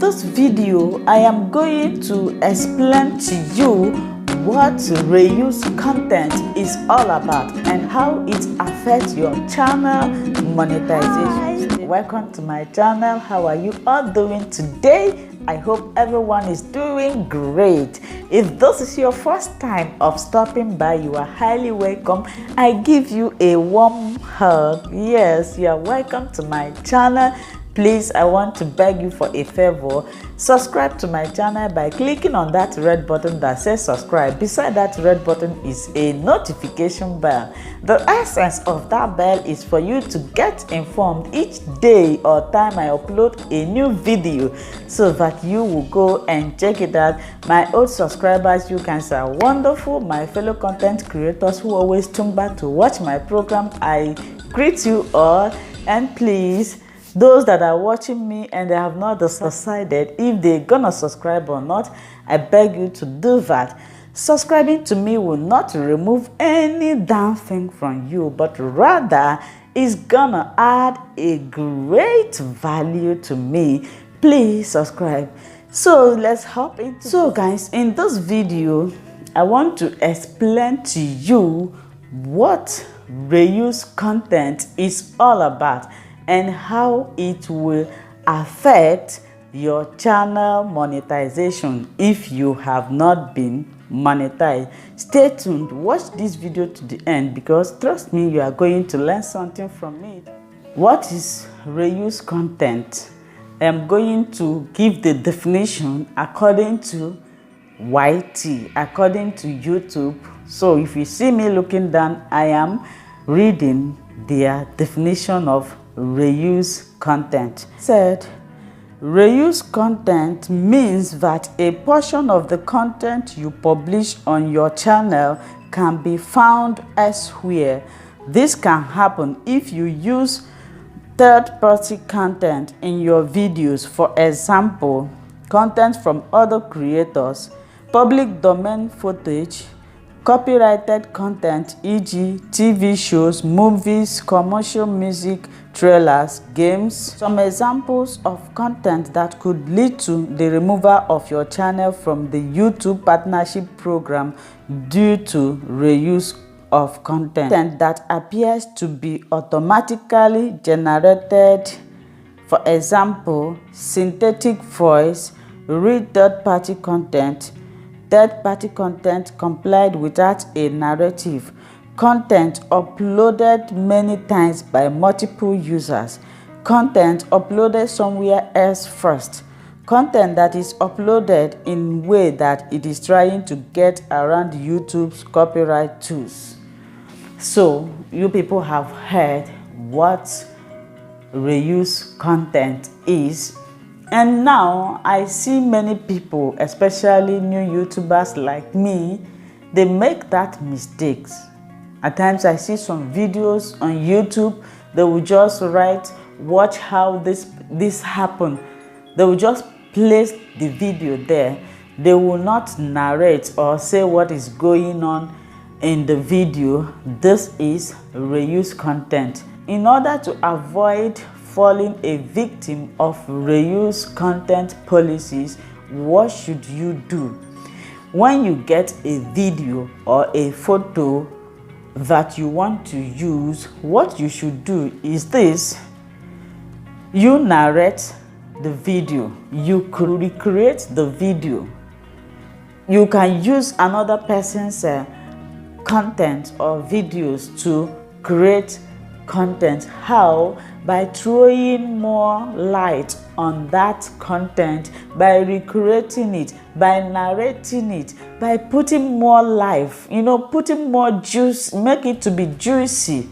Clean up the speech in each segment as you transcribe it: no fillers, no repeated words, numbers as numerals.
this video, I am going to explain to you what reuse content is all about and how it affects your channel monetization. Hi. Welcome to my channel. How are you all doing today? I hope everyone is doing great. If this is your first time of stopping by, you are highly welcome. I give you a warm hug. Yes, you are welcome to my channel. Please, I want to beg you for a favor. Subscribe to my channel by clicking on that red button that says subscribe. Beside that red button is a notification bell. The essence of that bell is for you to get informed each day or time I upload a new video so that you will go and check it out. My old subscribers, you guys are wonderful. My fellow content creators who always tune back to watch my program, I greet you all. And please, those that are watching me and they have not decided if they're gonna subscribe or not, I beg you to do that. Subscribing to me will not remove any damn thing from you, but rather is gonna add a great value to me. Please subscribe. So let's hop into. So guys, in this video, I want to explain to you what reuse content is all about and how it will affect your channel monetization if you have not been monetized. Stay tuned, watch this video to the end because trust me, you are going to learn something from it. What is reuse content? I am going to give the definition according to YT, according to YouTube. So if you see me looking down, I am reading their definition of reuse content. Said, reuse content means that a portion of the content you publish on your channel can be found elsewhere. This can happen if you use third-party content in your videos, for example, content from other creators, public domain footage, copyrighted content, e.g. TV shows, movies, commercial music, trailers, games. Some examples of content that could lead to the removal of your channel from the YouTube partnership program due to reuse of content that appears to be automatically generated. For example, synthetic voice, read third-party content, third-party content complied without a narrative, content uploaded many times by multiple users, content uploaded somewhere else first, content that is uploaded in a way that it is trying to get around YouTube's copyright tools. So you people have heard what reuse content is. And now I see many people, especially new YouTubers like me, they make that mistakes. At times I see some videos on YouTube, they will just write, watch how this happened. They will just place the video there. They will not narrate or say what is going on in the video. This is reuse content. In order to avoid falling a victim of reuse content policies, what should you do? When you get a video or a photo that you want to use, what you should do is this: you narrate the video, you could recreate the video. You can use another person's content or videos to create content. How? By throwing more light on that content, by recreating it, by narrating it, by putting more life, putting more juice, make it to be juicy.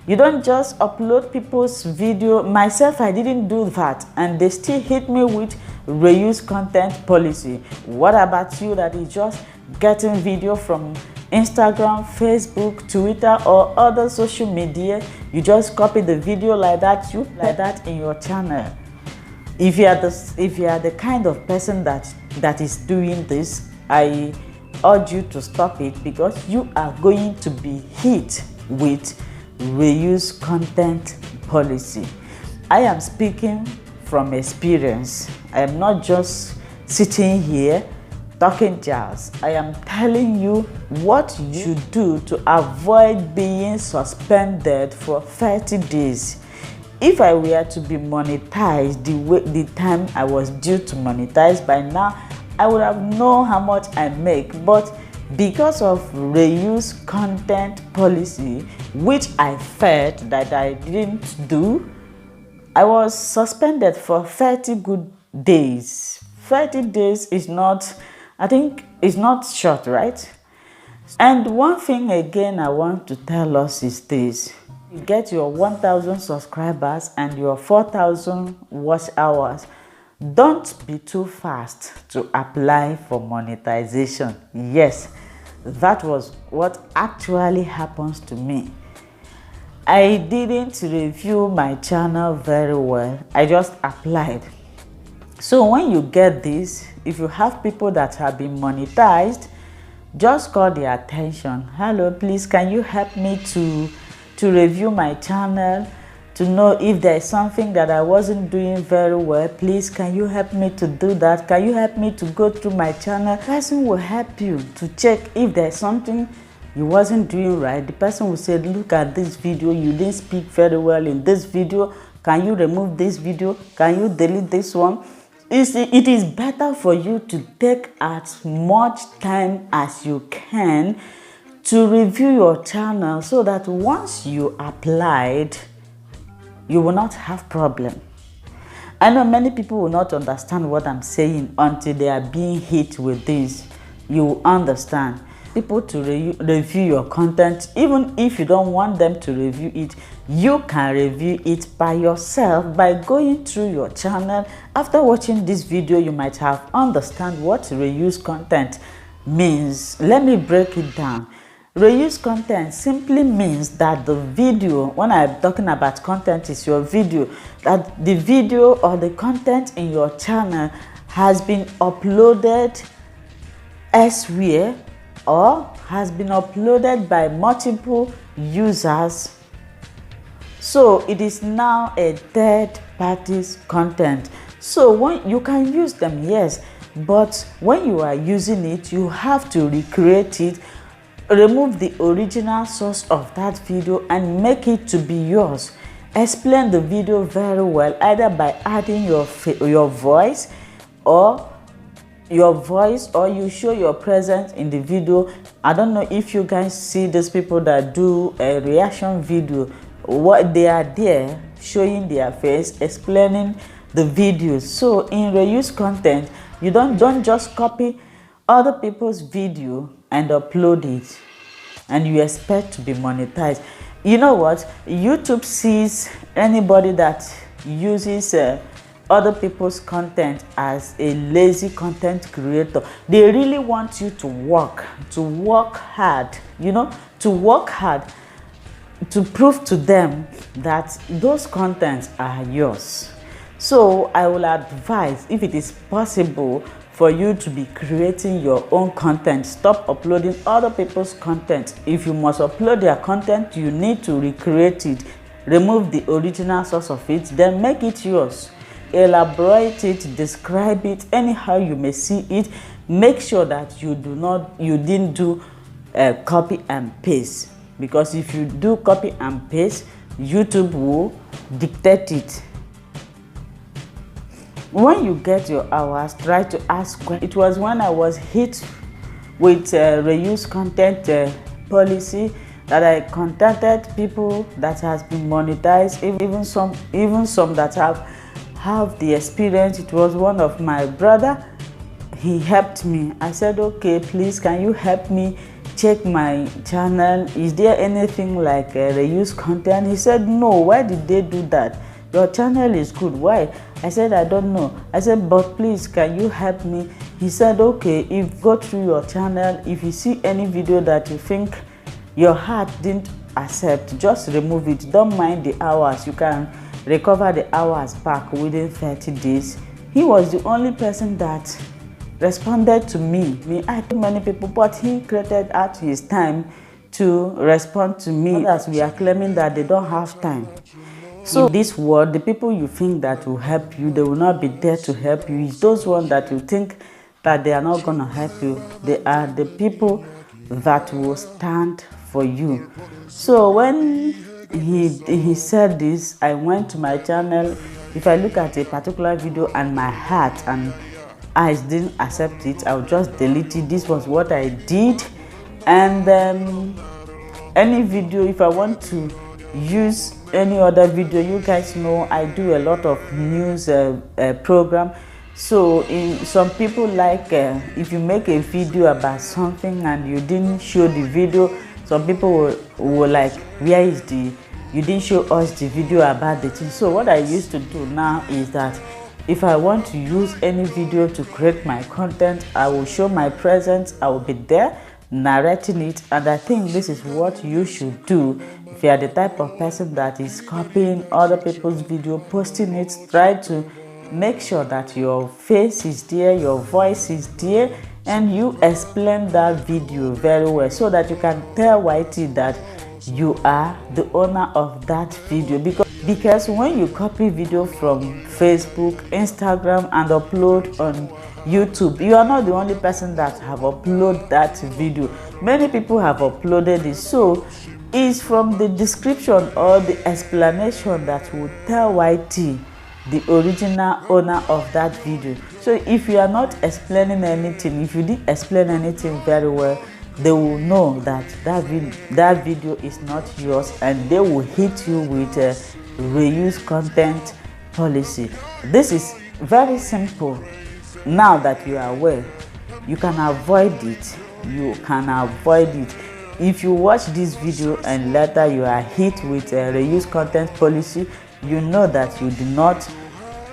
You don't just upload people's video. Myself, I didn't do that, and they still hit me with reuse content policy. What about you that is just getting video from Instagram, Facebook, Twitter, or other social media? You just copy the video like that, you like that in your channel. If you are the kind of person that is doing this, I urge you to stop it because you are going to be hit with reuse content policy. I am speaking from experience. I am not just sitting here talking jazz. I am telling you what you should do to avoid being suspended for 30 days. If I were to be monetized the time I was due to monetize, by now I would have known how much I make. But because of reuse content policy, which I felt that I didn't do, I was suspended for 30 good days. 30 days is not, I think it's not short, right? And one thing again I want to tell us is this. You get your 1,000 subscribers and your 4,000 watch hours. Don't be too fast to apply for monetization. Yes, that was what actually happens to me. I didn't review my channel very well. I just applied. So when you get this, if you have people that have been monetized, just call their attention. Hello, please, can you help me to review my channel, to know if there is something that I wasn't doing very well? Please, can you help me to do that? Can you help me to go through my channel? The person will help you to check if there's something you wasn't doing right. The person will say, look at this video, you didn't speak very well in this video. Can you remove this video? Can you delete this one? It is better for you to take as much time as you can to review your channel, so that once you applied, you will not have problem. I know many people will not understand what I'm saying until they are being hit with this. You will understand. People to review your content, even if you don't want them to review it, you can review it by yourself by going through your channel. After watching this video, you might have understand what reuse content means. Let me break it down. Reuse content simply means that the video, when I'm talking about content, is your video, that the video or the content in your channel has been uploaded elsewhere or has been uploaded by multiple users. So it is now a third party's content. So when you can use them, yes, but when you are using it, you have to recreate it, remove the original source of that video and make it to be yours. Explain the video very well, either by adding your voice or you show your presence in the video. I don't know if you guys see these people that do a reaction video, what they are there showing their face, explaining the videos. So in reuse content, you don't just copy other people's video and upload it and you expect to be monetized. You know what? YouTube sees anybody that uses other people's content as a lazy content creator. They really want you to work hard, to work hard to prove to them that those contents are yours. So I will advise, if it is possible for you to be creating your own content, stop uploading other people's content. If you must upload their content, you need to recreate it, remove the original source of it, then make it yours. Elaborate it, describe it anyhow you may see it. Make sure that you didn't do copy and paste, because if you do copy and paste, YouTube will dictate it. When you get your hours, try to ask questions. It was when I was hit with reuse content policy that I contacted people that has been monetized, even some that have the experience. It was one of my brother. He helped me. I said, okay, please, can you help me check my channel? Is there anything like reuse content? He said, no. Why did they do that? Your channel is good. Why? I said, I don't know. I said, but please, can you help me? He said, okay, if go through your channel, if you see any video that you think your heart didn't accept, just remove it. Don't mind the hours. You can recover the hours back within 30 days. He was the only person that responded to me. I told many people, but he created out his time to respond to me. Others we are claiming that they don't have time. So in this world, the people you think that will help you, they will not be there to help you. It's those ones that you think that they are not going to help you. They are the people that will stand for you. So when he said this, I went to my channel. If I look at a particular video and my heart and eyes didn't accept it, I'll just delete it. This was what I did. And any video, if I want to use any other video, you guys know I do a lot of news program. So some people like if you make a video about something and you didn't show the video, some people will like, where is the, you didn't show us the video about the thing. So what I used to do now is that if I want to use any video to create my content, I will show my presence. I will be there narrating it, and I think this is what you should do. If you are the type of person that is copying other people's video, posting it, try to make sure that your face is there, your voice is there, and you explain that video very well so that you can tell YT that you are the owner of that video. Because when you copy video from Facebook, Instagram, and upload on YouTube, you are not the only person that have uploaded that video. Many people have uploaded it. So it's from the description or the explanation that will tell YT the original owner of that video. So if you are not explaining anything, if you didn't explain anything very well, they will know that that video is not yours, and they will hit you with a reuse content policy. This is very simple. Now that you are aware, you can avoid it. You can avoid it. If you watch this video and later you are hit with a reuse content policy, you know that you do not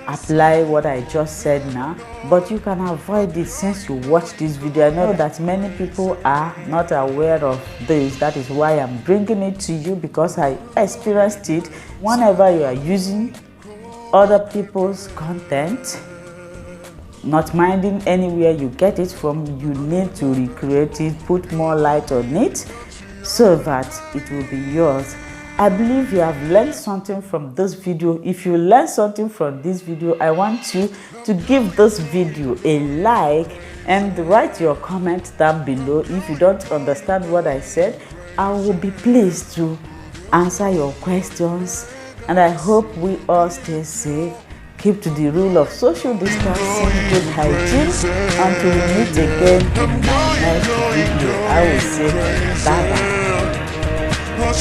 apply what I just said now, but you can avoid it since you watch this video. I know that many people are not aware of this. That is why I'm bringing it to you, because I experienced it. Whenever you are using other people's content, not minding anywhere you get it from, you need to recreate it, put more light on it so that it will be yours. I believe you have learned something from this video. If you learned something from this video, I want you to give this video a like and write your comment down below. If you don't understand what I said, I will be pleased to answer your questions. And I hope we all stay safe. Keep to the rule of social distancing, good hygiene. Until we meet again in my next video, I will say bye-bye.